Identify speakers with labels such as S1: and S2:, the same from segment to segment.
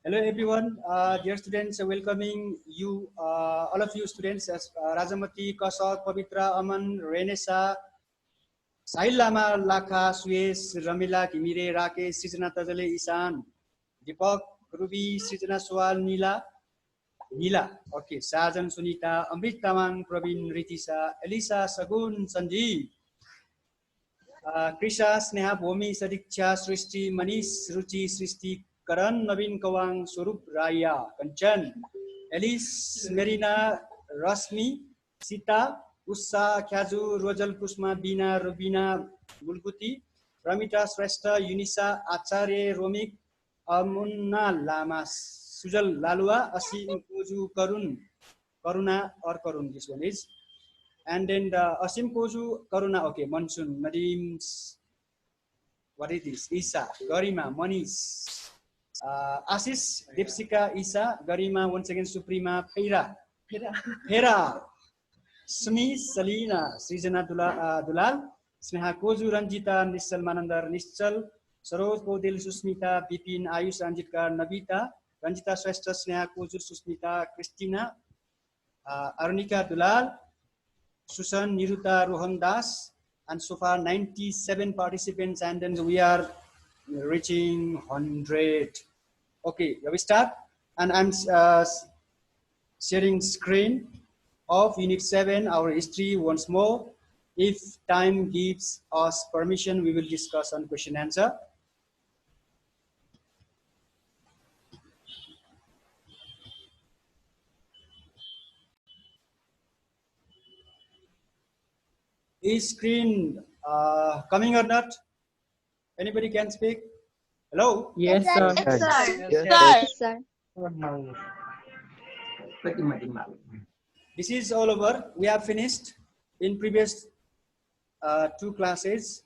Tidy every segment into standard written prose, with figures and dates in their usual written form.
S1: Hello everyone, dear students, welcoming you, all of you students, as Rajamati, Kasak, Pavitra, Aman, Renesa, Sahil Lama, Lakha, Suez, Ramila, Kimire, Rakesh, Srijana Tajale, Isan, Deepak, Ruby, Srijana Swal, Nila, okay, Sajan, Sunita, Amrit Tamang, Praveen, Ritisa, Elisa, Sagun, Sanjeev, Krisha, Sneha, Bhomi, Sadiksha, Srishti, Manish, Ruchi, Srishti, Karan, Navin, Kawang, Surup, Raya, Kanchan, Alice, Merina, Rasmi, Sita, Ussa, Kyazu, Rojal, Kusma, Bina, Rubina, Mulguti, Ramita, Sresta, Unisa, Acharya, Romik, Amunna, Lamas, Sujal, Lalua, Asim, Koju, Karuna or Karun, this one is. And then the Asim Koju, Karuna, okay, Monsoon, Nadim, what is this? Isa, Garima, Manish, Asis, Dipsika, Isa, Garima, once again, Suprema, Hera, Smi, Salina, Srijana Dulal, Sneha Koju, Ranjita, Nishal Manandar, Nishal, Saroj Bodil, Susmita, Bipin, Ayush Ranjitkar, Navita, Ranjita Shrestha, Sneha Koju, Susmita, Christina, Arunika Dulal, Susan, Niruta, Rohan Das, and so far 97 participants, and then we are reaching 100. Okay, we start, and I'm sharing screen of Unit 7, our history once more. If time gives us permission, we will discuss on question answer. Is screen coming or not? Anybody can speak? Hello?
S2: Yes, sir.
S3: Yes, sir.
S1: This is all over. We have finished in previous 2 classes.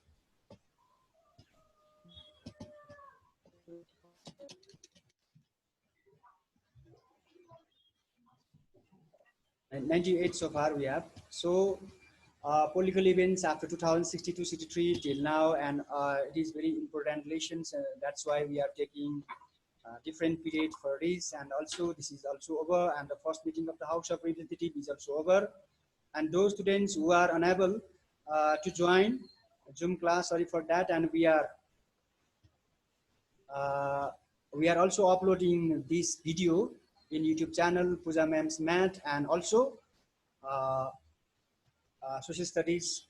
S1: And 98 so far we have. So political events after 2062-63 till now, and it is very important relations. That's why we are taking different period for this, and also this is also over, and the first meeting of the House of Representatives is also over. And those students who are unable to join Zoom class, sorry for that, and we are also uploading this video in YouTube channel Puja Ma'am's Math, and also social studies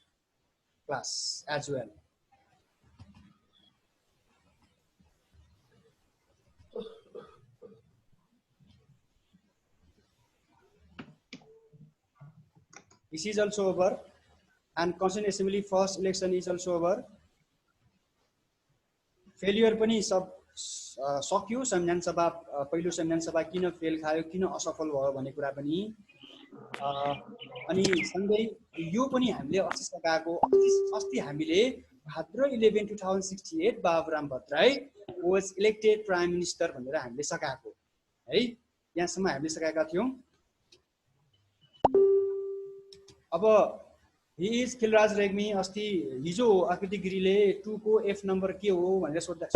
S1: class as well. This is also over, and Constituent Assembly first election is also over. Failure पनि सब सक्यो. संविधान सभा पहिलो संविधान सभा किन fail खायो, किन असफल भयो भन्ने कुरा पनि, अनि सँगै यो पनि हामीले अस्ति सकाएको, अस्ति हामीले भाद्र 11 2068 Baburam Bhattarai was elected prime minister भनेर हामीले सकाएको है, यहाँसम्म हामीले सकाएका थियौं. अब हि इज खिलराज रेग्मी. अस्ति हिजो आकृति गिरीले 2 को एफ नम्बर के हो भनेर सोध्दा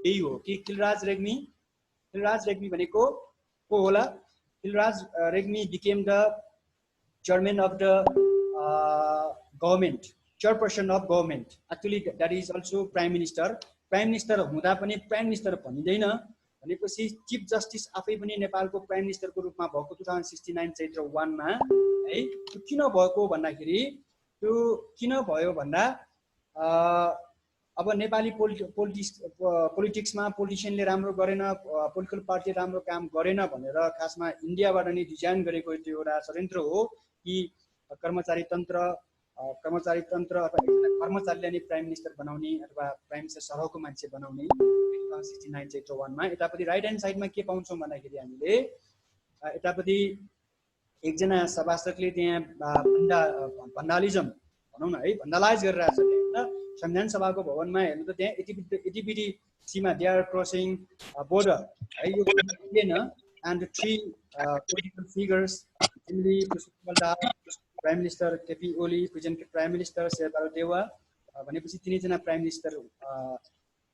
S1: यही हो कि खिलराज रेग्मी भनेको को होला. Khilraj Regmi became the chairman of the government, chairperson of government. Actually that is also prime minister. Prime minister हुँदा पनि prime minister भनिदैन, भनेपछि चिफ जस्टिस आफै पनि नेपालको प्राइम मिनिस्टरको रूपमा भएको 2069 चैत्र 1 मा है. त्यो किन भएको भन्दाखेरि, त्यो किन भयो भन्दा अब नेपाली पोलिटिक्समा पोलिटिशियनले राम्रो गरेन, पोलिटिकल पार्टी राम्रो काम गरेन भनेर खासमा इन्डियाबाट नै डिजाइन गरेको त्यो एउटा षड्यन्त्र हो कि कर्मचारी तन्त्र अथवा कर्मचारीलाई नै प्राइम मिनिस्टर बनाउने अथवा प्राइम मिनिस्टर सरहको मान्छे बनाउने 2069 चैत्र 1 मा. यतापट्टि राइट ह्यान्ड साइडमा के पाउँछौँ भन्दाखेरि हामीले यतापट्टि एकजना सभासदले त्यहाँ भण्डालिजम भनौँ न है, भण्डालाइज गरिरहेको छ. संविधान सभाको भवनमा हेर्नु त त्यहाँ यतिबिटी सीमा, दे आर क्रसिङ बोर्डर है, यो थिएन. And 3 political figures, prime minister KP Oli, present prime minister Sher Bahadur Deuba, भनेपछि 3 जना प्राइम मिनिस्टर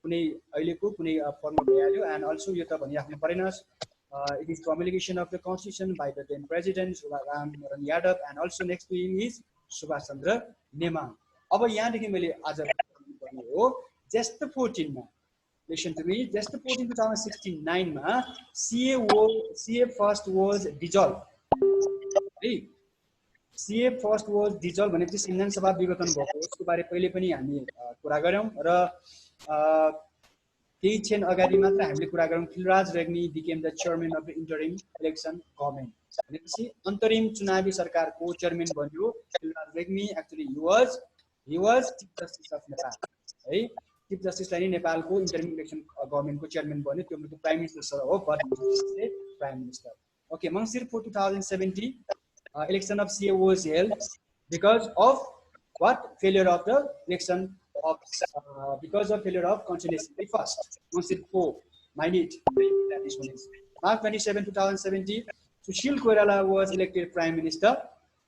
S1: कुनै अहिलेको कुनै फर्ममा भइहाल्यो एन्ड अल्सो यो त भनिराख्नु परेन it is promulgation of the constitution by the then president Ram Naran Yadav and also next to him is Subhash Chandra Nemang. अब यहाँदेखि मैले आज भन्ने हो just 14 मा listen to me just 14 2069 मा CA first was dissolved. CA first was dissolved भनेपछि संविधान सभा विघटन भएको यसको बारे पहिले पनि हामी कुरा गर्यौं र केही क्षण अगाडि मात्र हामीले कुरा गरौँ Khilraj Regmi became the chairman of the interim election government भनेपछि अन्तरिम चुनावी सरकारको चेयरम्यान बन्यो Khilraj Regmi actually he was chief justice of Nepal है chief justice लाई नेपालको interim election गभर्नमेन्टको चेयरम्यान बन्यो त्यो मतलब प्राइम मिनिस्टर हो but prime minister okay Mangsir 4 2070 election of CA was held because of what failure of the election because of failure of constitution first. Once it four, mind it. That is one is. March 27, 2017, Sushil Koirala was elected Prime Minister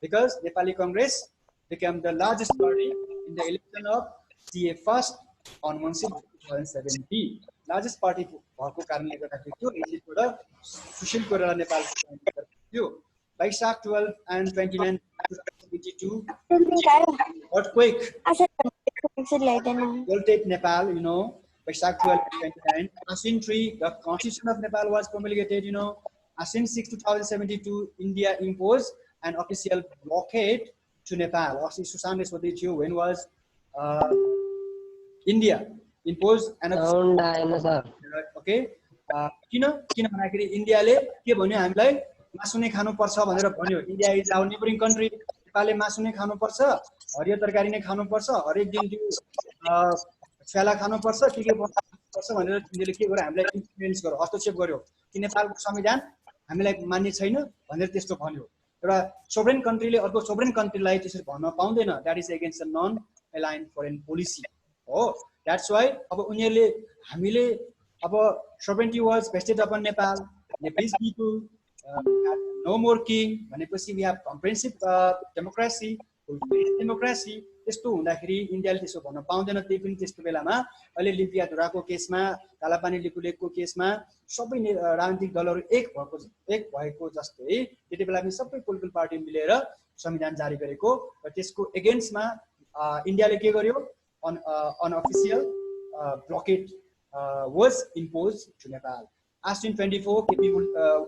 S1: because Nepali Congress became the largest party in the election of CA first on March 2017. Largest party भएको कारणले गर्दाखेरि त्यो एजिटबाट सुशील कोइराला नेपालको prime minister थियो. Baishak 12 and 29 2022 earthquake will take Nepal, you know, Baishak 12 and 29. Asin 3, the Constitution of Nepal was promulgated, you know. Asin 6 2072, India imposed an official blockade to Nepal. When was India imposed an official okay? किन भन्दाखेरि इन्डियाले के भन्यो हामीलाई मासु नै खानुपर्छ भनेर भन्यो India is our neighbouring country नेपालले मासु नै खानुपर्छ हरियो तरकारी नै खानुपर्छ हरेक दिन त्यो छ्याला खानुपर्छ के पर्छ भनेर इन्डियाले के गर्यो हामीलाई इन्फ्लुएन्स गर्यो हस्तक्षेप गर्यो कि नेपालको संविधान हामीलाई मान्ने छैन भनेर त्यस्तो भन्यो एउटा सोभरेन कन्ट्रीले अर्को सोभरेन कन्ट्रीलाई त्यसरी भन्न पाउँदैन that is against the non aligned foreign policy हो दैट्स व्हाई अब उनीहरुले हामीले अब sovereignty was vested upon Nepal. Nepalese people had no more king. भनेपछि we have comprehensive democracy, democracy. त्यस्तो हुँदाखेरि इन्डियाले त्यसो भन्न पाउँदैन त्यही पनि त्यस्तो बेलामा अहिले लिम्पियाधुराको केसमा कालापानी लिकुलेकको केसमा सबै राजनीतिक दलहरू एक भएको जस्तै त्यति बेला पनि सबै पोलिटिकल पार्टी मिलेर संविधान जारी गरेको र त्यसको एगेन्स्टमा इन्डियाले के गर्यो unofficial blockade was imposed to Nepal. As in 24, KP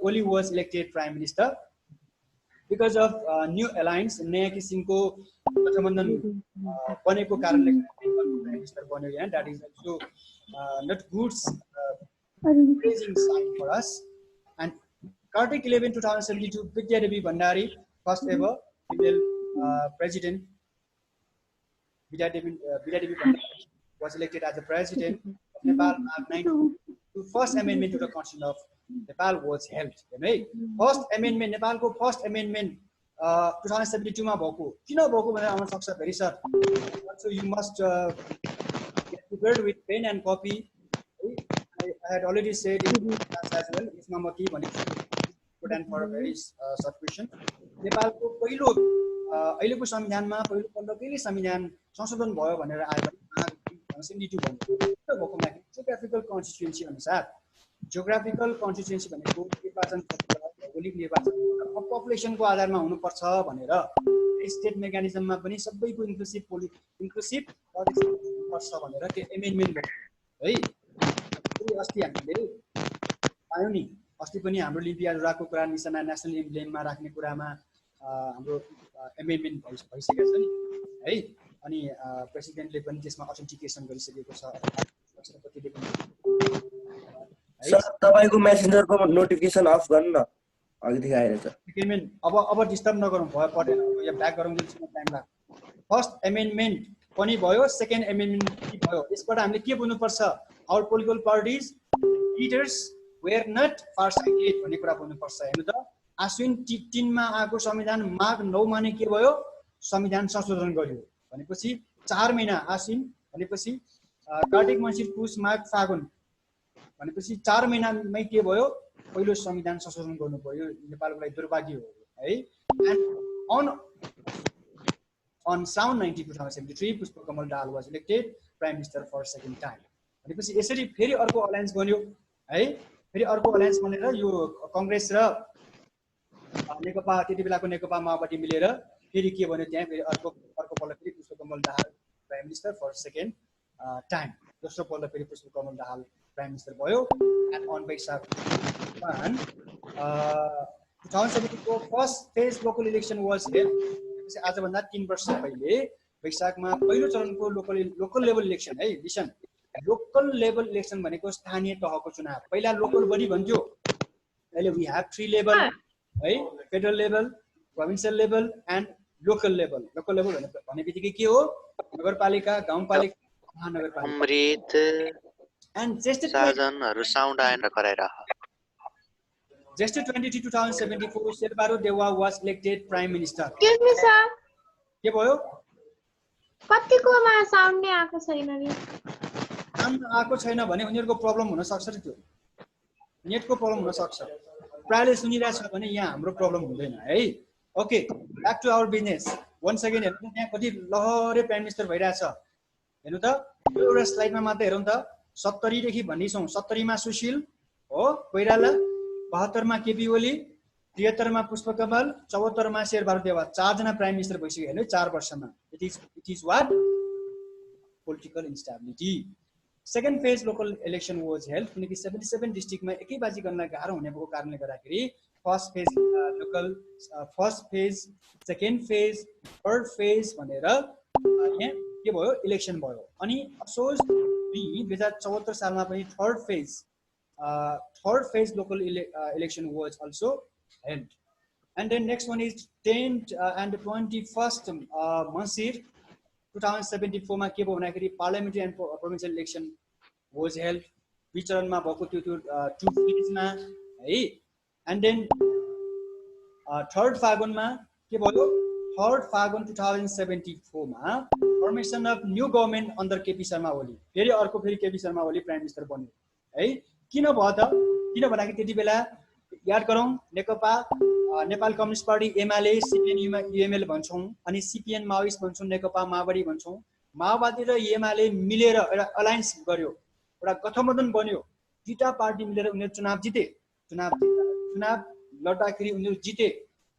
S1: Oli was elected Prime Minister because of new alliance. Naya Kisimko Ghathbandhan baneko karanle Prime Minister banyo यहाँ. That is also not good praising sign for us. And Kartik 11 2072, Vidya Devi Bhandari, first ever female president. Vidya Devi Bhandari was elected as the president. Nepal first amendment to the Constitution of Nepal was held. First amendment Nepal को first amendment 2072 मा भएको किन भएको भनेर आउन सक्छ very sir. So you must get prepared with pen and copy. I had already said in class as well. यसमा म के भनेको put and for a very short question. Nepal को पहिलो अहिलेको संविधानमा पहिलो पल्ट कहिले संविधान संशोधन भयो भनेर आयो भने 72 भन्नु भएको माथि जियोग्राफिकल कन्स्टिट्युएन्सी अनुसार जियोग्राफिकल कन्स्टिट्युएन्सी भनेको निर्वाचन भौगोलिक निर्वाचन पपुलेसनको आधारमा हुनुपर्छ भनेर स्टेट मेकानिजममा पनि सबैको इन्क्लुसिभ पर्छ भनेर त्यो एमेन्डमेन्ट भयो है अस्ति हामीले आयो नि अस्ति पनि हाम्रो लिम्पियाधुराको कुरा निशाना नेशनल एम्ब्लेममा राख्ने कुरामा हाम्रो एमेन्डमेन्ट भइसकेको छ नि है अनि प्रेसिडेन्टले पनि त्यसमा अथेन्टिकेसन गरिसकेको छ राष्ट्रपतिले पनि
S2: सर तपाईको मेसेन्जरको नोटिफिकेसन अफ गर्नु न अघि देखाइरहेछ
S1: एमेन्डमेन्ट अब डिस्टर्ब नगरौँ भयो पढेन या ब्याक गरौँ दिन्छु टाइम लाग्छ फर्स्ट एमेन्डमेन्ट पनि भयो सेकेन्ड एमेन्डमेन्ट पनि भयो यसबाट हामीले के बुझ्नु पर्छ our political parties leaders were not farsighted भन्ने कुरा बुझ्नु पर्छ हेर्नु त आश्विन 3 मा आएको संविधान माघ 9 मा नै के भयो संविधान संशोधन गर्यो भनेपछि 4 महिना आश्विन भनेपछि कार्तिक मङ्सिर पुष माघ फागुन भनेपछि 4 महिनामै के भयो पहिलो संविधान संशोधन गर्नु पर्यो नेपालको लागि दुर्भाग्य हो है and on Sound 90 2073 Pushpa Kamal Dal was elected prime minister for second time भनेपछि यसरी फेरि अर्को अलायन्स बन्यो है फेरि अर्को अलायन्स बनेर यो कांग्रेस र नेकपा त्यति बेलाको नेकपा माओवादी मिलेर फेरि के भन्यो त्यहाँ फेरि अर्कोपल्ट फेरि Pushpa Kamal Dahal prime minister for second time दोस्रो पल्ट फेरि पुष्पकमल दाहाल प्राइम मिनिस्टर भयो एन्ड अन वैशाख 2017 को first phase local election was held आजभन्दा 3 वर्ष पहिले वैशाखमा पहिलो चरणको लोकल लेभल इलेक्सन है लिसन लोकल लेभल इलेक्सन भनेको स्थानीय तहको चुनाव पहिला लोकल बडी भन्थ्यो अहिले वी हैव 3 लेभल है federal level provincial level and local level भनेबित्तिकै के हो नगरपालिका गाउँपालिका महानगरपालिका
S4: अमृत
S1: एन्ड जेष्ठ
S4: साजनहरु साउन्ड आएन कराइरा
S1: Jestha 23 2074 Sher Bahadur Deuba was elected prime minister
S3: Excuse me, sir.
S1: के भयो
S3: कतिकोमा साउन्ड नै आएको छैन नि
S1: साउन्ड आएको छैन भने उनीहरुको प्रब्लम हुन सक्छ नि त्यो नेटको प्रब्लम हुन सक्छ प्रायले सुनिरहेछ भने यहाँ हाम्रो प्रब्लम हुँदैन है okay back to our business once again हेर्नु यहाँ कति लहरे प्राइम मिनिस्टर भइरहेछ हेर्नु त एउटा स्लाइडमा मात्र हेरौँ त 70 देखि भन्दैछौँ 70 मा सुशील हो कोइराला 72 मा केपी ओली 73 मा पुष्पकमल 74 मा शेरबहादुर देउवा 4 जना प्राइम मिनिस्टर भइसक्यो हैन 4 वर्षमा it is what political instability second phase local election was held किनकि 77 डिस्ट्रिक्टमा एकैबाजी गर्न गाह्रो हुने भएको कारणले गर्दाखेरि first phase local first phase second phase third phase भनेर यहाँ के भयो इलेक्सन भयो अनि असोज 2074 सालमा पनि third phase local election was also held and then next one is 10th and 21st Masir 2074 मा के भयो भन्दाखेरि parliamentary and provincial election was held विचरणमा भएको त्यो टु फेजमा है एन्ड देन थर्ड फागुनमा के भयो थर्ड फागुन 2074 मा formation of new government under KP Sharma Oli फेरि केपी शर्मा ओली प्राइम मिनिस्टर बन्यो है किन भयो त किन भन्दाखेरि त्यति बेला याद गरौँ Nekapa Nepal communist party Emale CPN UML भन्छौं अनि सीपीएन माओइस्ट भन्छौं नेकपा माओवादी भन्छौं माओवादी र एमाले मिलेर एउटा अलायन्स गर्यो एउटा गठबन्धन बन्यो दुईटा पार्टी मिलेर उनीहरु चुनाव लड्दाखेरि उनीहरु जिते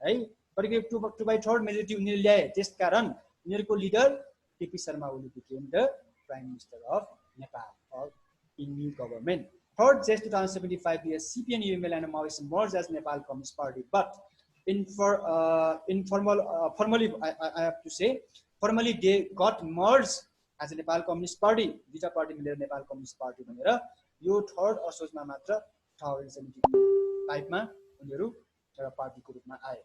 S1: है करिब 2/3 मेजोरिटी उनीहरु ल्याए त्यसकारण उनीहरुको leader KP Sharma Oli became the prime minister of Nepal or in new government. 3rd Jan 2075 years CPN UML and Maoist merged as Nepal Communist Party, but formally I have to say formally they got merged as a Nepal Communist Party. Duita party मिलेर Nepal Communist Party भनेर यो 3rd असोजमा मात्र 2075 मा उनीहरु एउटा पार्टीको रूपमा आए.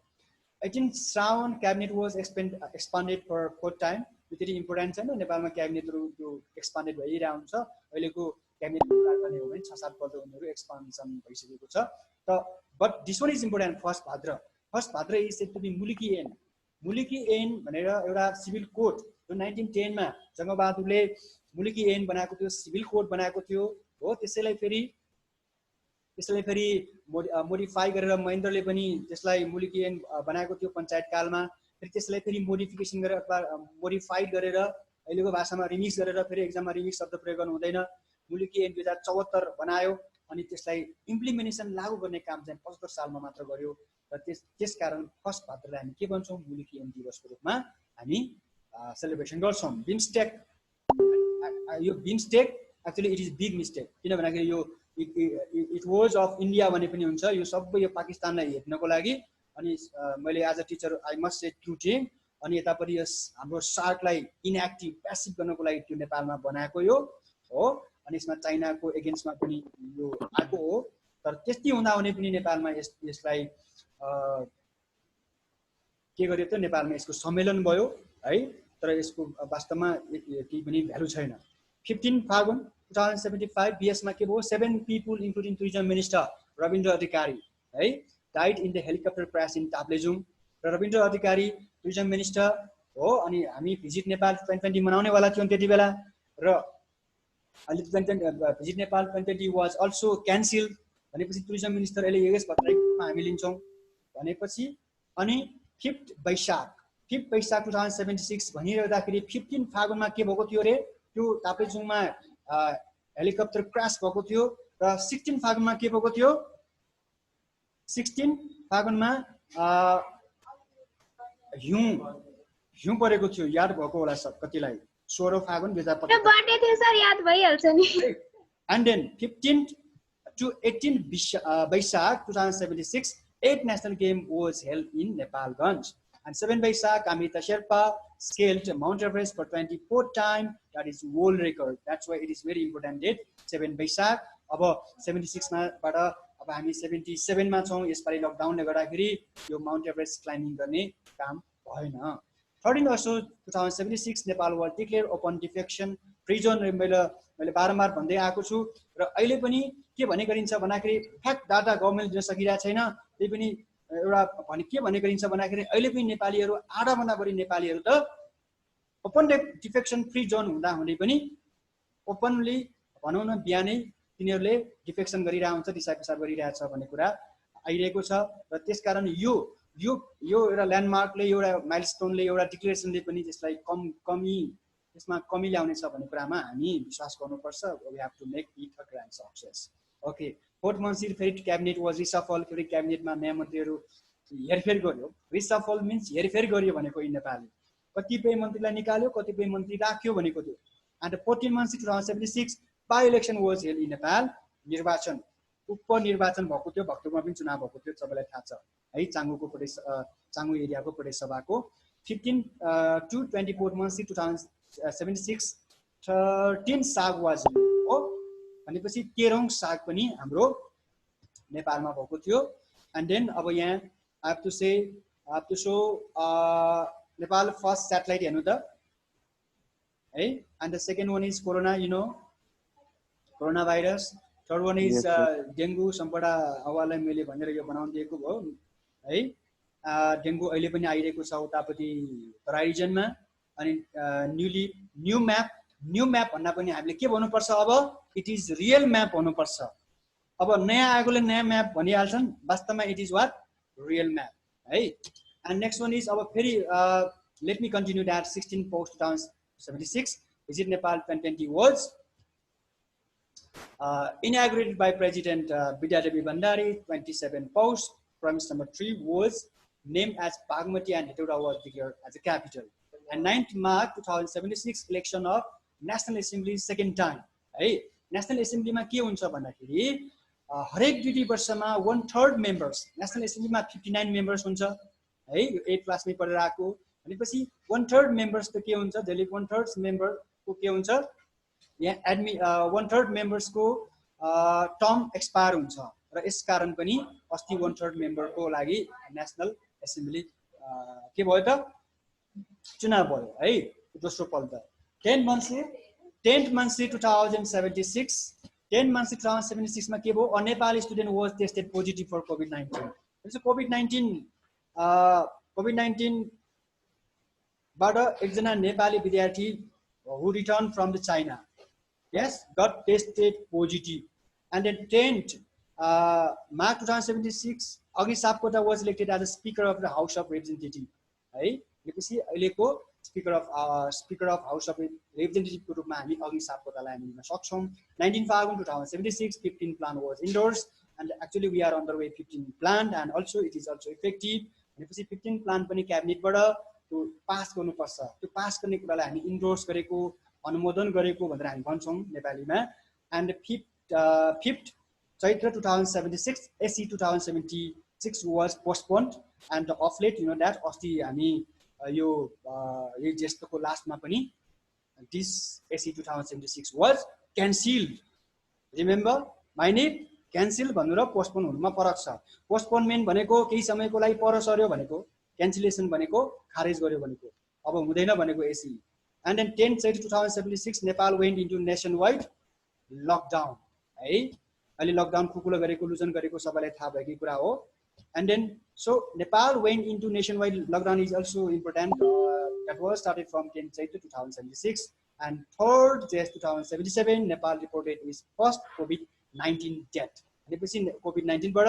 S1: 18th Shravan cabinet was expanded for 4th time. त्यति इम्पोर्टेन्ट छैन नेपालमा क्याबिनेटहरु त्यो एक्सपान्डेड भइरहेको हुन्छ अहिलेको क्याबिनेट गर्ने हो भने 6-7 पल्ट उनीहरु एक्सपान्सन भइसकेको छ त but this one is important first Bhadra is said to be Muluki Ain भनेर एउटा सिभिल कोड जो 1910 मा जंगबहादुरले मुलिकी ऐन बनाएको थियो सिभिल कोड बनाएको थियो हो त्यसैलाई फेरि मोडिफाई गरेर महेन्द्रले पनि त्यसलाई मुलिकी ऐन बनाएको थियो पञ्चायत कालमा फेरि त्यसलाई फेरि मोडिफिकेसन गरेर अथवा मोडिफाइड गरेर अहिलेको भाषामा रिमिक्स गरेर फेरि एक्जाममा रिमिक्स शब्द प्रयोग गर्नु हुँदैन मुलिकी ऐन 2074 बनायो अनि त्यसलाई इम्प्लिमेन्टेसन लागू गर्ने काम चाहिँ 75 सालमा मात्र गर्यो र त्यसकारण फर्स्ट भाद्रलाई हामी के भन्छौं मुलिकी ऐन दिवसको रूपमा हामी सेलिब्रेसन गर्छौं बिमस्टेक यो BIMSTEC actually it is big mistake किन भन्दाखेरि यो इट वाज अफ इन्डिया भने पनि हुन्छ यो सबै यो पाकिस्तानलाई हेर्नको लागि अनि मैले as a teacher I must say ट्रुटिङ अनि यतापरि हाम्रो सार्कलाई इनएक्टिभ प्यासिभ गर्नको लागि त्यो नेपालमा बनाएको यो हो अनि यसमा चाइनाको एगेन्स्टमा पनि यो आएको हो तर त्यति हुँदा हुने पनि नेपालमा यसलाई के गर्यो त नेपालमा यसको सम्मेलन भयो है तर यसको वास्तवमा केही पनि भ्यालु छैन 15 फागुन 2075 बीएस मा के भयो 7 people including tourism minister Rabindra अधिकारी है died in the helicopter crash in Taplejung. Rabindra Adhikari tourism minister हो अनि हामी भिजिट नेपाल 2020 मनाउने वाला थियौं त्यति बेला र अहिले 2020 visit Nepal 2020 was also cancelled भनेपछि tourism minister अहिले योगेश भट्टराईमा हामी लिन्छौं भनेपछि अनि 5th वैशाख 2076 भनिरहँदाखेरि 15 फागुनमा के भएको थियो रे त्यो ताप्लेजुङमा हेलिकप्टर क्रास भएको थियो र 16 फागुनमा के भएको थियो 16 फागुनमा हिउँ परेको थियो याद भएको होला कतिलाई 16 फागुन 2025
S3: बर्थडे थियो सर याद भइहाल्छ नि
S1: and then 15th to 18th Baisakh 2076 8 national game was held in Nepalganj and 7 Baisakh Amrita Sherpa scaled Mount Everest for 24th time. That is world record. That's why it is very important date 7 Baisakh अब 76 बाट अब हामी 77 मा छौं यसपालि लकडाउनले गर्दाखेरि यो Mount Everest climbing गर्ने काम भएन 13 असो 2076 Nepal was declare open defecation free zone मैले बारम्बार भन्दै आएको छु र अहिले पनि के भन्ने गरिन्छ भन्दाखेरि फ्याक्ट डाटा गभर्नमेन्ट दिन सकिरहेको छैन त्यही पनि एउटा के भन्ने गरिन्छ भन्दाखेरि अहिले पनि नेपालीहरु आधा भन्दा बढी नेपालीहरु त ओपन डिफेक्सन फ्री जोन हुँदा हुँदै पनि ओपनली भनौं न बिहानै तिनीहरुले डिफेक्सन गरिरहेको हुन्छ दिशा पिसाब गरिरहेछ भन्ने कुरा आइरहेको छ र त्यसकारण यो एउटा ल्यान्डमार्कले एउटा माइलस्टोनले एउटा डिक्लेरेसनले पनि त्यसलाई यसमा कमी ल्याउने छ भन्ने कुरामा हामी विश्वास गर्नुपर्छ we have to make it a grand success okay fourth Mangsir फेरि क्याबिनेट वाज रिसफल फेरि क्याबिनेटमा नयाँ मन्त्रीहरु हेरफेर गर्यो रिसफल मिन्स हेरफेर गर्यो भनेको इन नेपालले कतिपय मन्त्रीलाई निकाल्यो कतिपय मन्त्री राख्यो भनेको थियो and 14 months 2076 by election was held in Nepal निर्वाचन उपनिर्वाचन भएको थियो भक्तपुरमा पनि चुनाव भएको थियो सबैलाई थाहा छ है चाङुको प्रदेश चाङु एरियाको प्रदेश सभाको 15 to 24 months 2076 13 साग was हो भनेपछि 13औं साग पनि हाम्रो नेपालमा भएको थियो and then अब यहाँ I have to show Nepal first satellite हेर्नु त है and the second one is corona coronavirus third one is dengue सम्पडा हावालाई मैले भनेर यो बनाउन दिएको भयो है डेंगु अहिले पनि आइरहेको छ उतापटि तराई रिजनमा अनि न्यू म्याप भन्दा पनि हामीले के भन्नु पर्छ अब इट इज रियल म्याप भन्नु पर्छ अब नयाँ आएकोले नयाँ म्याप भनिहाल्छन् वास्तवमा it is what real map है and next one is our very let me continue that 16 post 2076 visit Nepal 2020 was inaugurated by President Bidyadevi Bhandari 27 post promise number 3 was named as Bagmati and Hetauda was declared as a capital and 9th March 2076 election of National Assembly second time है National Assembly मा के हुन्छ भन्दाखेरि हरेक 2 वर्षमा 1/3 members National Assembly मा 59 members हुन्छ है यो 8 क्लासमै पढेर आको भनेपछि 1/3 members त के हुन्छ जहिले 1/3 member को के हुन्छ यहाँ 1/3 members को टर्म एक्सपायर हुन्छ र यस कारण पनि अस्ति 1/3 member को लागि नेशनल एसेम्ब्ली के भयो त चुनाव भयो है दोस्रो पल्ट 10th month 2076 10 months 2076 मा के भयो a Nepali student was tested positive for COVID so COVID-19 बाट एकजना नेपाली विद्यार्थी who returned from the China yes got tested positive and then 10th March 2076 Agi Sapkota was elected as a speaker of the House of Representatives है त्यसपछि अहिलेको speaker of House of Representatives को रूपमा हामी Agi Sapkotaलाई हामी लिन सक्छौं 19 Fagun 2076 15 plan was endorsed and actually we are on the way 15 plan and also it is also effective भनेपछि 15 plan पनि क्याबिनेटबाट त्यो पास गर्नुपर्छ त्यो पास गर्ने कुरालाई हामी इन्डोर्स गरेको अनुमोदन गरेको भनेर हामी भन्छौं नेपालीमा and 5th Chaitra 2076 SC 2076 was postponed and of late that अस्ति हामी यो जेष्ठको लास्टमा पनि this SC 2076 was cancelled remember माइने क्यान्सल भन्नु र पोस्टपोन हुनुमा फरक छ पोस्टपोनमेन्ट भनेको केही समयको लागि पर सर्यो भनेको क्यान्सलेसन भनेको खारेज गर्यो भनेको अब हुँदैन भनेको AC and then 10th January 2076 Nepal went into nationwide lockdown है अहिले लकडाउन खुकुलो गरेको लुजन गरेको सबैलाई थाहा भएकै कुरा हो and then so Nepal went into nationwide lockdown is also important that was started from 10th January 2076 and 3rd January 2077 Nepal reported its first COVID-19 death भनेपछि COVID-19 बाट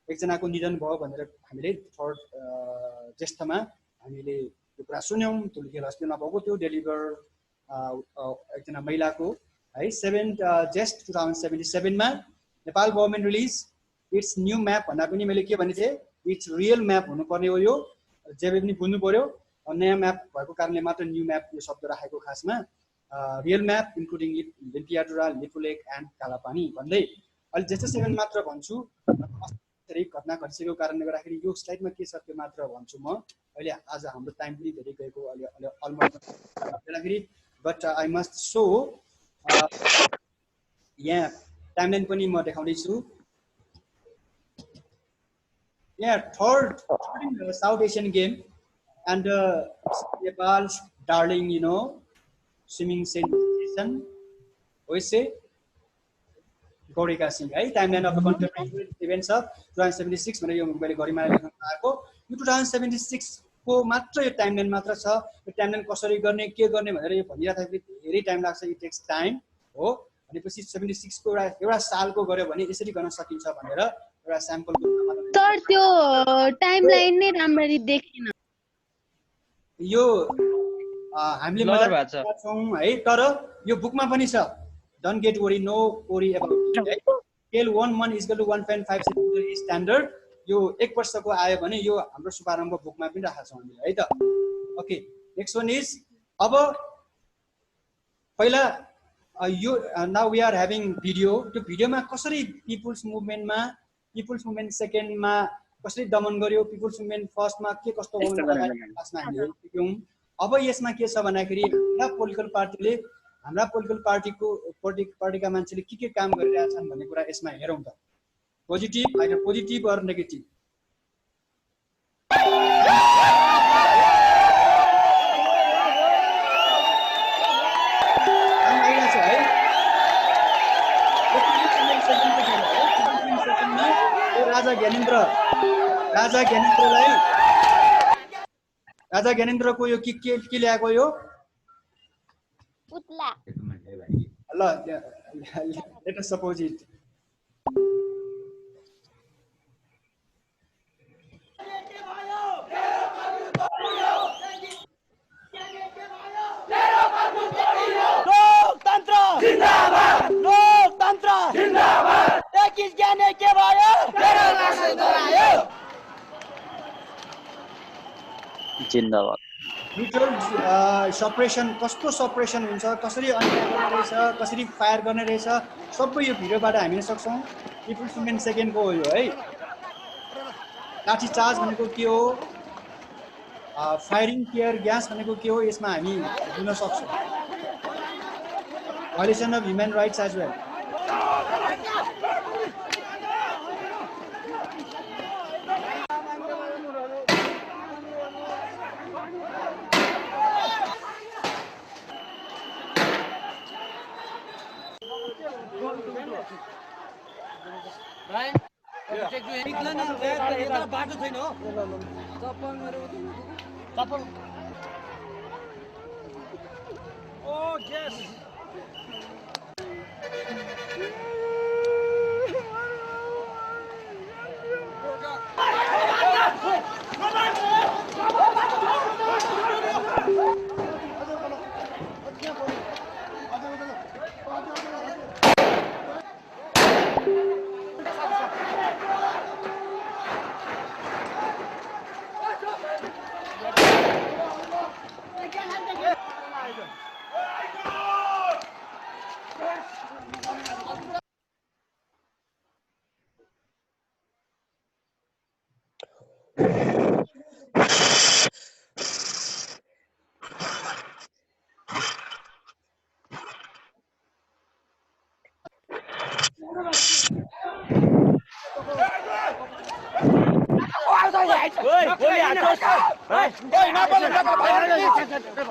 S1: एकजनाको निधन भयो भनेर हामीले 3rd ज्येष्ठमा हामीले यो कुरा सुन्यौं त्यो लेखेर अस्तिमा भएको थियो डेलिभर एकजना महिलाको है 7 जेस्ट 2077 मा Nepal government release it's new map भन्दा पनि मैले के भने थिएँ इट्स रियल म्याप हुनुपर्ने हो यो जे पनि बुझ्नु पर्यो नयाँ म्याप भएको कारणले मात्र न्यू म्याप यो शब्द राखेको खासमा real map including Limpiyadhura Lipulekh and Kalapani भन्दै अहिले जस्तो 7 मात्र भन्छु धेरै घटना घटिसकेको कारणले गर्दाखेरि यो स्लाइडमा के छ त्यो मात्र भन्छु म अहिले आज हाम्रो टाइम पनि धेरै गएको अहिले अलमोस्ट गर्दाखेरि बट आई मस्ट सो यहाँ टाइमलाइन पनि म देखाउँदै छु यहाँ third South Asian game and नेपाल's darling swimming sensation ओइसे गौरिका सिंह है timeline of the contemporary events of 2076 भनेर यो मैले गरिमा लेख्न चाहेको यो 2076 को मात्र यो टाइमलाइन मात्र छ यो टाइमलाइन कसरी गर्ने के गर्ने भनेर यो भनिराख्दाखेरि धेरै टाइम लाग्छ इट टेक्स टाइम हो भनेपछि 76 को एउटा सालको गर्यो भने यसरी गर्न सकिन्छ भनेर एउटा स्याम्पलको
S3: सर त्यो टाइमलाइन नै राम्ररी देखिन
S1: यो हामीले मजाक गर्छौं है तर यो बुकमा पनि छ don't get worry no worry about scale 1 is equal to 1.5 centimetre standard यो 1 वर्षको आयो भने यो हाम्रो शुभारम्भ बुकमा पनि राखेका छौं हामीले है त ओके नेक्स्ट वन इज अब पहिला यो now we are having video त्यो भिडियोमा कसरी पिपुल्स मुभमेन्ट सेकेन्डमा कसरी दमन गर्यो पिपुल्स मुभमेन्ट फर्स्टमा के कस्तो हो अब यसमा के छ भन्दाखेरि हाम्रा पोलिटिकल पार्टीका मान्छेले के काम गरिरहेछन् भन्ने कुरा यसमा हेरौँ त positive either positive or negative राजा ज्ञानेन्द्रको यो के ल्याएको यो
S3: पुतला
S1: ल लेट अस सपोज इट
S5: लोकतन्त्र जिन्दाबाद लोकतन्त्र जिन्दाबाद 21 ज्ञाने के भयो तेरो लासै दोहोऱ्यायो
S4: जिन्दाबाद
S1: सपरेसन कस्तो सपरेसन हुन्छ कसरी अन्याय गर्ने रहेछ कसरी फायर गर्ने रहेछ सबै यो भिडियोबाट हामीले सक्छौँ पिपुल्स मुभमेन्ट सेकेन्डको हो यो है लाठी चार्ज भनेको के हो फायरिङ टियर ग्यास भनेको के हो यसमा हामी बुझ्न सक्छौँ violation of human rights as well
S5: बाटो छैन हो चप्पल ओ ग्यास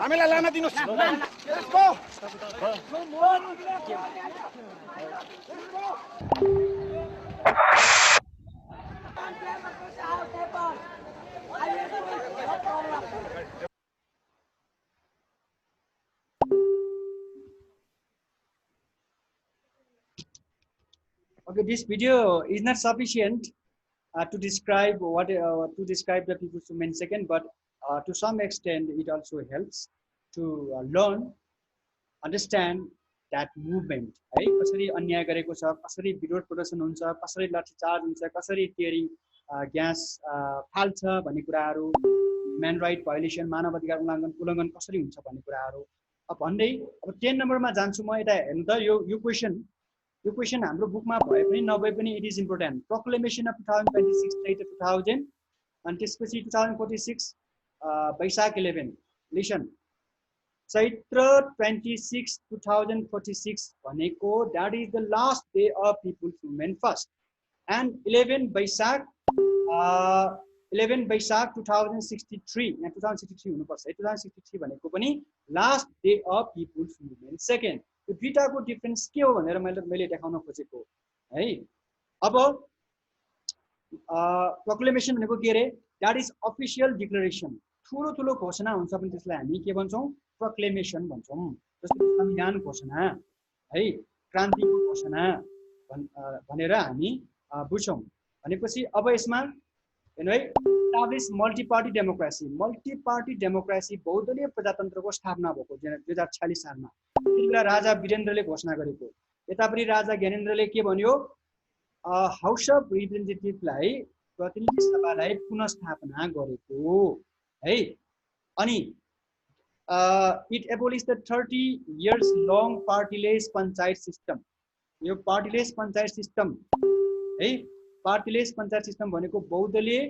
S5: हामीलाई लान दिनुस्
S1: Okay, this video is not sufficient to describe the people's movement second, but to some extent it also helps to learn, understand that movement है कसरी अन्याय गरेको छ, कसरी विरोध प्रदर्शन हुन्छ, कसरी लाठीचार्ज हुन्छ, कसरी टियरिङ ग्यास फाल्छ भन्ने कुराहरू, ह्युमन राइट भायोलेसन मानव अधिकार उल्लङ्घन कसरी हुन्छ भन्ने कुराहरू भन्दै अब 10 नम्बरमा जान्छु म। यता हेर्नु त यो क्वेसन हाम्रो बुकमा भए पनि नभए पनि इट इज इम्पोर्टेन्ट। प्रोक्लेमेसन अफ 2026 चैत्र 2000 अनि त्यसपछि 2046 वैशाख 11। लिसन, चैत्र 26 2046 भनेको that is the last day of people's movement first, and 11 Baishakh 2063, यहाँ 2063 हुनुपर्छ है, 2063 भनेको पनि last day of people's movement second. यो दुईटाको डिफरेन्स के हो भनेर मैले देखाउन खोजेको है। अब प्रोक्लेमेसन भनेको के अरे, द्याट इज अफिसियल डिक्लेरेसन। ठुलो घोषणा हुन्छ भने त्यसलाई हामी के भन्छौँ, प्रोक्लेमेसन भन्छौँ। जस्तो संविधान घोषणा है, क्रान्तिको घोषणा भनेर हामी बुझ्छौँ। भनेपछि अब यसमा हेर्नु है, इस्टाब्लिस मल्टी पार्टी डेमोक्रेसी बहुदलीय प्रजातन्त्रको स्थापना भएको 2046 सालमा। त्यति बेला राजा वीरेन्द्रले घोषणा गरेको। यतापट्टि राजा ज्ञानेन्द्रले के भन्यो, हाउस अफ रिप्रेजेन्टेटिभलाई, प्रतिनिधि सभालाई पुनःस्थापना गरेको है। अनि it abolish the 30 years long partyless panchayat system. यो पार्टीलेस पञ्चायत सिस्टम है, पार्टीलेस पञ्चायत सिस्टम भनेको बहुदलीय,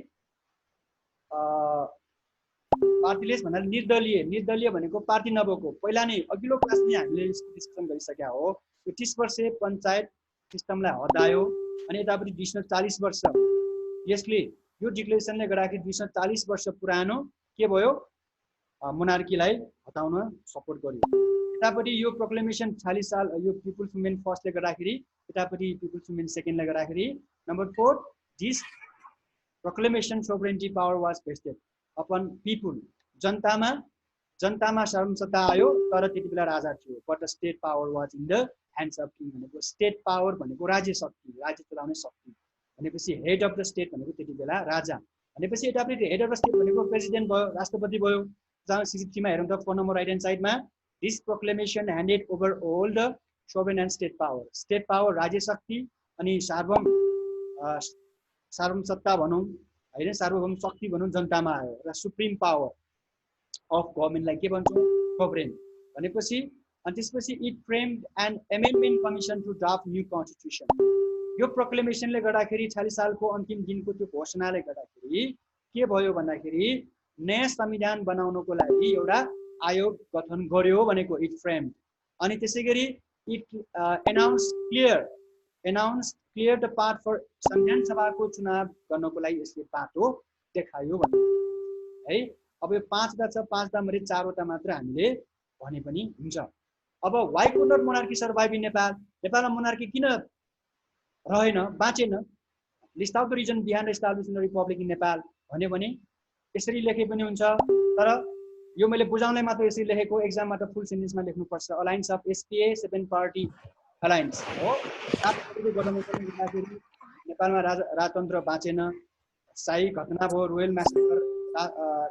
S1: पार्टीलेस भन्दा निर्दलीय भनेको पार्टी नभएको। पहिला नै अघिल्लो क्लासमा हामीले डिस्कसन गरिसकेका हो। यो 30 वर्ष पञ्चायत सिस्टमलाई हटायो अनि यतापट्टि 240 वर्ष, यसले यो डिक्लेरेसनले गर्दाखेरि 240 वर्ष पुरानो के भयो, मोनार्कीलाई हटाउन सपोर्ट गर्यो। यतापट्टि यो प्रोक्लेमेसन 40 साल यो पिपुल्स मुभमेन्ट फर्स्टले गर्दाखेरि, यतापट्टि पिपुल्स मुभमेन्ट सेकेन्डले गर्दाखेरि। Number 4, this proclamation sovereignty power was vested upon people. जनतामा सर्वसत्ता आयो, तर त्यति बेला राजा थियो। But the state power was in the hands of king भनेको स्टेट पावर भनेको राज्य शक्ति, राज्य चलाउने शक्ति भनेपछि हेड अफ द स्टेट भनेको त्यति बेला राजा। भनेपछि यतापट्टि हेड अफ द स्टेट भनेको प्रेसिडेन्ट भयो, राष्ट्रपति भयो। 2063 मा हेरौँ त 4 नम्बर राइट ह्यान्ड साइडमा, this proclamation handed over all the sovereign and state power. State power राज्य शक्ति अनि सार्वभौम सत्ता भनौँ होइन, सार्वभौम शक्ति भनौँ जनतामा आयो र सुप्रिम पावर अफ गभर्मेन्टलाई के भन्छौँ, सोभरेन भनेपछि। अनि त्यसपछि it framed an amendment commission to draft new constitution. यो प्रोक्लेमेसनले गर्दाखेरि 46 सालको अन्तिम दिनको त्यो घोषणाले गर्दाखेरि के भयो भन्दाखेरि नयाँ संविधान बनाउनको लागि एउटा आयोग गठन गर्यो भनेको, इट फ्रेम्ड। अनि त्यसै गरी it announce clear the path for संविधान सभाको चुनाव गर्नको लागि यसले बाटो देखायो भने है। अब यो 5वटा छ, 5वटा मध्ये 4वटा मात्र हामीले भने पनि हुन्छ। अब why could not monarchy survive in Nepal, नेपालमा मोनार्की किन रहेन, बाँचेन, list out the reason behind establishing the republic in Nepal भन्यो भने यसरी लेखे पनि हुन्छ। तर यो मैले बुझाउनलाई मात्र यसरी लेखेको, एक्जाममा त फुल सेन्टेन्समा लेख्नुपर्छ। Alliance of SPA 7 party alliance हो। नेपालमा राजतन्त्र बाँचेन, शाही घटना भयो, royal massacre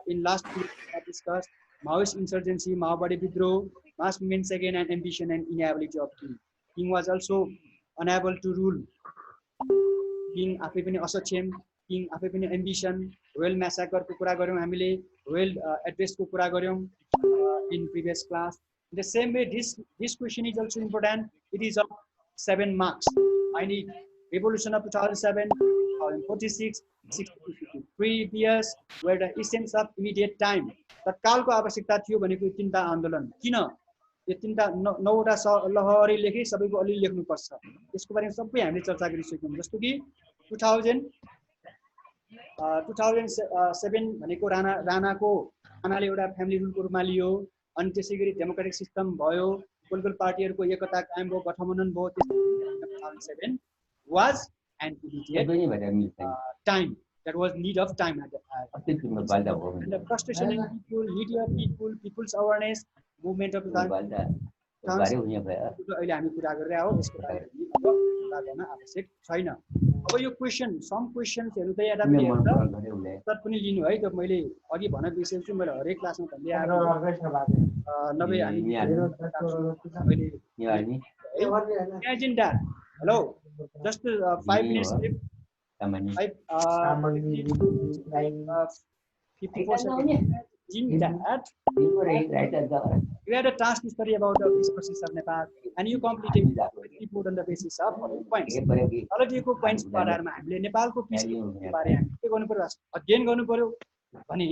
S1: in last discuss, Maoist insurgency, माओवादी विद्रोह, mass movement second and ambition and inability of king. King was also unable to rule. King आफै पनि असक्षम, किङ आफै पनि एम्बिसन। रोयल म्यासेकरको कुरा गऱ्यौँ हामीले, रोयल एड्रेसको कुरा गऱ्यौँ in previous class. The same way this question is also important. It is of 7 marks. I need revolution of 2007, 2046, 63 years were the essence of immediate time. तत्कालको आवश्यकता थियो भनेको 3टा आन्दोलन। किन यो 3टा 9वटा लहरी लेखे, सबैको अलि लेख्नुपर्छ। यसको बारेमा सबै हामीले चर्चा गरिसक्यौँ। जस्तो कि 2007 भनेको राणाले एउटा फ्यामिली रुलको रूपमा लियो। अनि त्यसै गरी डेमोक्रेटिक सिस्टम भयो, पोलिटिकल पार्टीहरूको एकता कायम भयो, गठबन्धन भयो। 2007 was an immediate time. That was need of time at the time. And the frustration in people, need of people, people's awareness, movement of 2000.
S6: बारे हुने भयो
S1: अहिले हामी कुरा गरिरहेका हौ यसको बारेमा कुरा गर्न आवश्यक छैन। अब यो क्वेशन सम क्वेशन्सहरु त यता पनि हेर्दा उत्तर पनि लिनु है। त मैले अघि भन्न बिर्सेछु, मैले हरेक क्लासमा भन्दै आएको नभए हामी imagine that. Hello, just 5 minutes left. 54 seconds. In that, you had a task to study about the peace process of Nepal, and you completed report on the basis of points. Already को points को आधारमा हामीले नेपालको peace को बारे हामी के गर्नु पर्यो, अध्ययन गर्नु पर्यो भने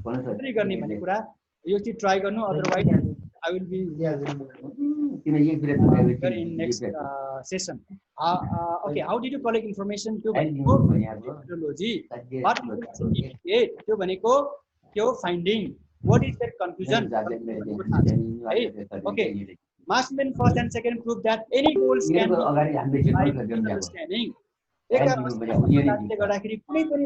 S1: कसरी गर्ने भन्ने कुरा यो चाहिँ ट्राई गर्नु। Otherwise I will be in next session. Okay, how did you collect information to methodology? What is त्यो भनेको त्यो finding? What is their conclusion? Okay, mass movement first and second prove that any goals can be understanding. एक गर्दाखेरि कुनै पनि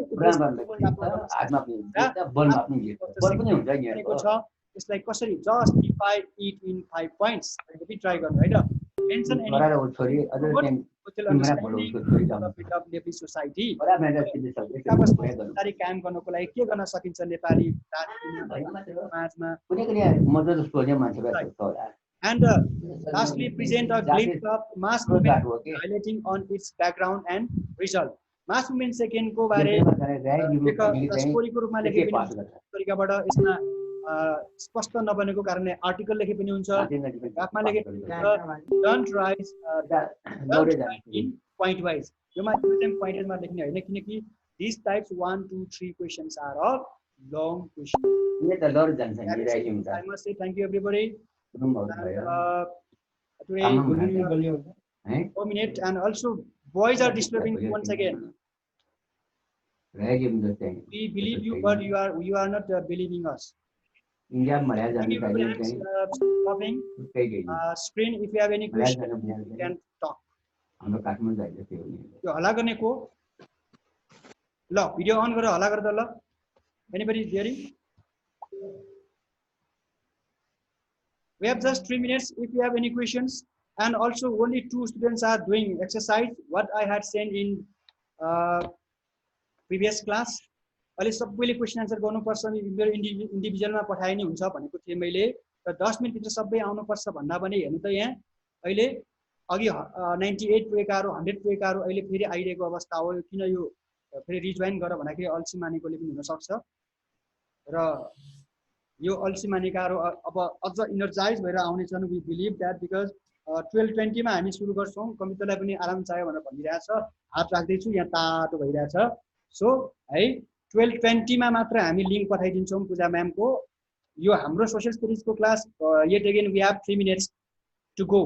S1: यसलाई कसरी justify it in 5 points हामी ट्राई गर्नु हैन। मेन्सन एनी सोसाइटी काम गर्नको लागि के गर्न सकिन्छ नेपाली समाजमा। And lastly, present a glimpse of mass movement highlighting on its background and result. Mass movement second को बारे स्टोरीको रूपमा लेखे पनि तरिकाबाट यसमा स्पष्ट नबनेको कारणले आर्टिकल लेखे पनि हुन्छ, ग्राफमा लेखे पनि हुन्छ। Don't write in point wise, योमा चाहिँ पॉइंट वाइजमा लेख्ने हैन किनकि these types 1 2 3 questions are of long questions.
S6: ये त लर जान्छ नि राइटिङ हुन्छ।
S1: I must say thank you everybody. Today 4 minutes and also boys are disturbing once again.
S6: Writing the चाहिँ
S1: We believe you but you are not believing us.
S6: India मर्या जान्छ चाहिँ
S1: Stopping screen. If you have any question you can talk.
S6: हाम्रो काठमाडौँ जाइले थियो नि
S1: यो हल्ला गर्ने को ल भिडियो अन गरेर हल्ला गर्दा ल anybody hearing? We have just 3 minutes. If you have any questions, and also only 2 students are doing exercise what I had sent in previous class. अहिले सबैले क्वेशन आन्सर गर्नुपर्छ, मेरो इन्डिभिजुअलमा पठाइने हुन्छ भनेको थिएँ मैले, र 10 मिनेट भित्र सबै आउनुपर्छ भन्दा पनि हेर्नु त यहाँ अहिले अघि 98 पुगेकाहरु 100 पुगेकाहरु अहिले फेरि आइरहेको अवस्था हो। किन यो फेरि रिजोइन गर भन्दाखेरि अल्छी मानेकोले पनि हुन सक्छ र यो अल्छी मानेकाहरु अब अझ इनर्जाइज भएर आउने छन्। वी बिलिभ दैट बिकज 12:20 मा हामी सुरु गर्छौं। कम्प्युटरलाई पनि आराम चाहियो भनेर भनिरहेछ, हात राख्दै छु यहाँ तातो भइरहेछ। सो है 12:20 मा मात्र हामी लिंक पठाइदिन्छौं पूजा म्याम को। यो हाम्रो सोशल स्टडीज को class yet again we have 3 minutes to go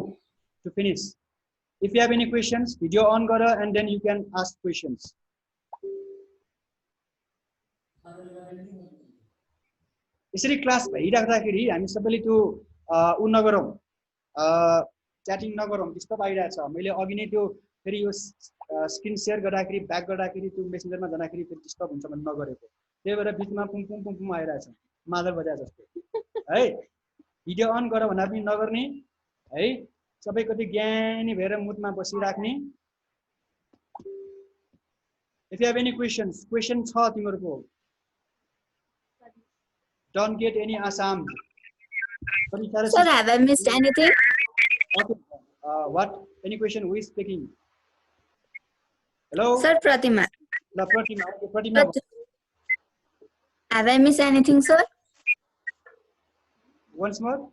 S1: to finish. If you have any questions, video on gara and then you can ask questions. यसरी क्लास भइराख्दाखेरि हामी सबैले त्यो उ नगरौं, च्याटिङ नगरौं, डिस्टर्ब आइरहेछ। मैले अघि नै त्यो फेरि यो स्क्रिन शेयर गर्दाखेरि ब्याक गर्दाखेरि त्यो मेसेन्जरमा जाँदाखेरि फेरि डिस्टर्ब हुन्छ भन्ने नगरेको, त्यही भएर बिचमा पुम पुम पुम पुम आइरहेछ मादल बजा जस्तो है। भिडियो अन गर भन्दा पनि नगर्ने है, सबै कति ज्ञानी भएर मुडमा बसिराख्ने। If you have any questions, question छ तिमीहरुको? Don't get any Assam.
S7: Sir, have I missed anything?
S1: Okay. What? Any question? Who is speaking? Hello?
S7: Sir, Pratima.
S1: No, Pratima. Okay, Pratima.
S7: Have I missed anything, sir?
S1: Once more.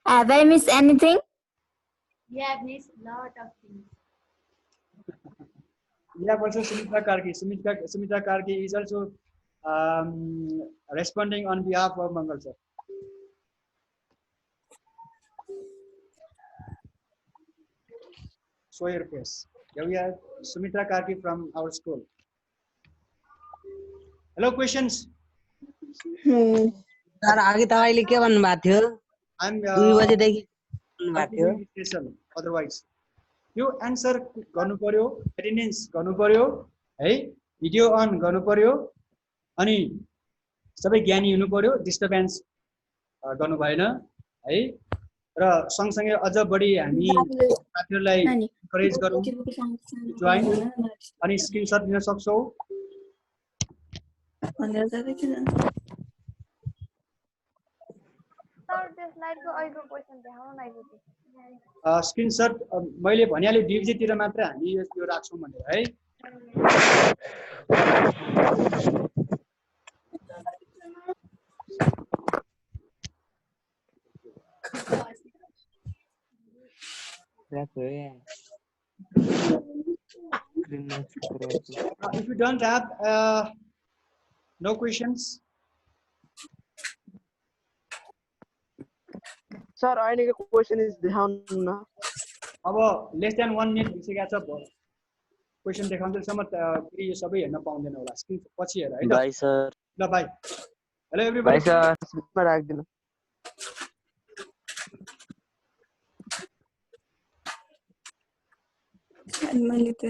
S7: Have I missed anything?
S3: You have missed lot of things.
S1: Yeah, also Sumitra Karki. Sumitra Karki is also responding on behalf of Mangal sir. Show your face. Here we have Sumitra Karki from our school. Hello, questions?
S8: Sir आगे तपाईले के भन्नु भएको थियो?
S1: I'm
S8: 2 बजेदेखि भन्नु भएको थियो।
S1: Otherwise यो आन्सर गर्नु पर्यो, अटेन्डेन्स गर्नु पर्यो है, भिडियो अन गर्नु पर्यो, अनि सबै ज्ञानी हुनु पर्यो, डिस्टर्बेन्स गर्नु भएन है। र सँगसँगै अझ बढी हामी साथीहरूलाई इन्करेज गरौँ जोइन अनि स्क्रिनशट लिन सक्छौ। स्क्रिनशट मैले भनिहालेँ डिभिजीतिर मात्र हामी यो राख्छौँ भनेर है। If you don't have no questions.
S5: Sir, अहिलेको क्वेशन इज देखाउनु न।
S1: अब लेस देन 1 मिनेट भइसकेको छ। क्वेशन देखाउँदैसम्म फेरि यो सबै हेर्न पाउँदैन होला। स्क्रिन पछि हेर है त।
S4: Bye sir.
S1: ल bye. Hello everybody.
S5: Bye sir. राख्दिनु।
S7: मैले त